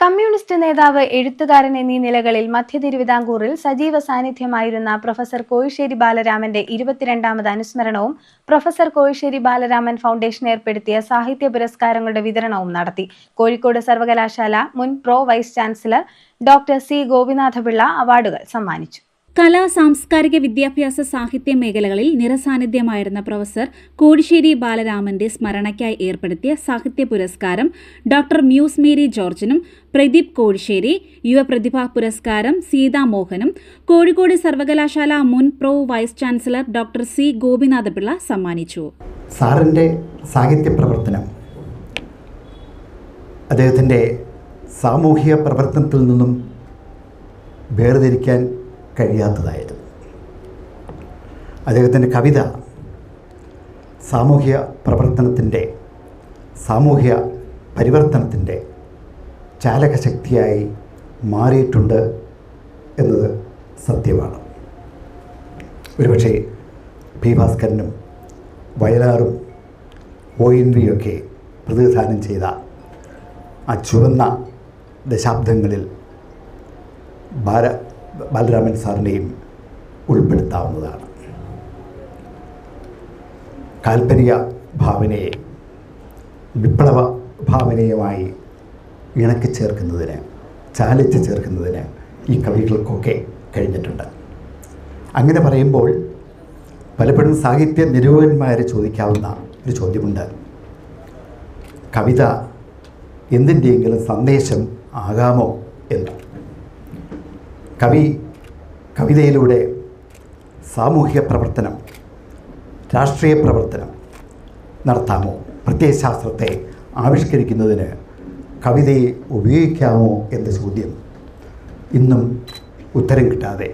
Communist നേതാവ്, എഴുത്തുകാരൻ എന്നീ നിലകളിൽ മധ്യ തിരുവിതാംകൂറിൽ സജീവ സാന്നിധ്യമായിരുന്ന പ്രൊഫസർ കോഴിശ്ശേരി ബാലരാമന്റെ 22ാമത് അനുസ്മരണവും പ്രൊഫസർ കോഴിശ്ശേരി ബാലരാമൻ ഫൗണ്ടേഷൻ ഏർപ്പെടുത്തിയ സാഹിത്യ പുരസ്കാരങ്ങളുടെ വിതരണവും നടത്തി. കോഴിക്കോട് സർവകലാശാല മുൻ pro vice chancellor doctor C Gopinathapillai അവാർഡുകൾ സമ്മാനിച്ചു. കലാ, സാംസ്കാരിക, വിദ്യാഭ്യാസ, സാഹിത്യ മേഖലകളിൽ നിറസാന്നിധ്യമായിരുന്ന പ്രൊഫസർ കോഴിശ്ശേരി ബാലരാമന്റെ സ്മരണയ്ക്കായി ഏർപ്പെടുത്തിയ സാഹിത്യ പുരസ്കാരം ഡോക്ടർ മ്യൂസ് മേരി ജോർജിനും പ്രദീപ് കോഴിശ്ശേരി, യുവപ്രതിഭാ പുരസ്കാരം സീതാമോഹനും കോഴിക്കോട് സർവകലാശാല മുൻ pro vice chancellor doctor C Gopinathapillai സമ്മാനിച്ചു. സാറിൻ്റെ സാഹിത്യ പ്രവർത്തനം അദ്ദേഹത്തിൻ്റെ സാമൂഹിക പ്രവർത്തനത്തിൽ നിന്നും വേർതിരിക്കാൻ കഴിയാത്തതായിരുന്നു. അദ്ദേഹത്തിൻ്റെ കവിത സാമൂഹ്യ പ്രവർത്തനത്തിൻ്റെ, സാമൂഹ്യ പരിവർത്തനത്തിൻ്റെ ചാലകശക്തിയായി മാറിയിട്ടുണ്ട് എന്നത് സത്യമാണ്. ഒരുപക്ഷെ പി ഭാസ്കരനും വയലാറും ONV പ്രതിനിധാനം ചെയ്ത ആ ചുവന്ന ദശാബ്ദങ്ങളിൽ ബാലരാമൻ സാറിനെയും ഉൾപ്പെടുത്താവുന്നതാണ്. കാൽപ്പനിക ഭാവനയെ വിപ്ലവ ഭാവനയുമായി ഇണക്കി ചേർക്കുന്നതിന്, ചാലിച്ച് ചേർക്കുന്നതിന് ഈ കവികൾക്കൊക്കെ കഴിഞ്ഞിട്ടുണ്ട്. അങ്ങനെ പറയുമ്പോൾ പലപ്പോഴും സാഹിത്യ നിരൂപകന്മാർ ചോദിക്കാവുന്ന ഒരു ചോദ്യമുണ്ട്: കവിത എന്തിൻ്റെയെങ്കിലും സന്ദേശം ആകാമോ എന്ന്. കവിതയിലൂടെ സാമൂഹിക പ്രവർത്തനം, രാഷ്ട്രീയ പ്രവർത്തനം നടത്താമോ? പ്രത്യയശാസ്ത്രത്തെ ആവിഷ്കരിക്കുന്നതിന് കവിതയെ ഉപയോഗിക്കാമോ എന്ന ചോദ്യം ഇന്നും ഉത്തരം കിട്ടാതെ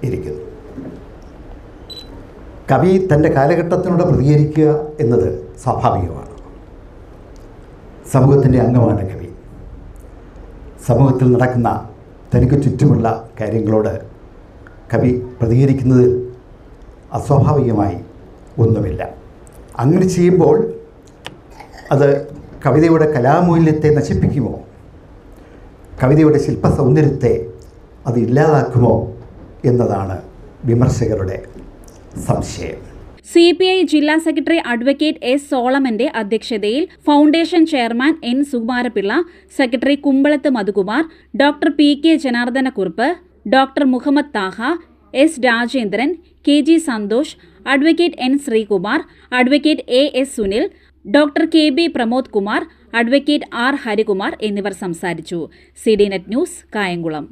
ഇരിക്കുന്നു. കവി തൻ്റെ കാലഘട്ടത്തിനോട് പ്രതികരിക്കുക എന്നത് സ്വാഭാവികമാണ്. സമൂഹത്തിൻ്റെ അംഗമാണ് കവി. സമൂഹത്തിൽ നടക്കുന്ന തനിക്ക് ചുറ്റുമുള്ള കാര്യങ്ങളോട് കവി പ്രതികരിക്കുന്നതിൽ അസ്വാഭാവികമായി ഒന്നുമില്ല. അങ്ങനെ ചെയ്യുമ്പോൾ അത് കവിതയുടെ കലാമൂല്യത്തെ നശിപ്പിക്കുമോ? കവിതയുടെ ശില്പസൗന്ദര്യത്തെ അത് ഇല്ലാതാക്കുമോ എന്നതാണ് വിമർശകരുടെ സംശയം. CPI ജില്ലാ സെക്രട്ടറി അഡ്വക്കേറ്റ് S. സോളമന്റെ അധ്യക്ഷതയിൽ foundation chairman N. Sukumarapillai, secretary Kumbalath Madhukumar, doctor P.K. Janardhanakurup, doctor Muhammad Taha, S. Rajendran, KG Santhosh, advocate N. Sreekumar, advocate A.S. Sunil, doctor KB Pramod Kumar, advocate R. Harikumar എന്നിവർ സംസാരിച്ചു. CDNet news, Kayamkulam.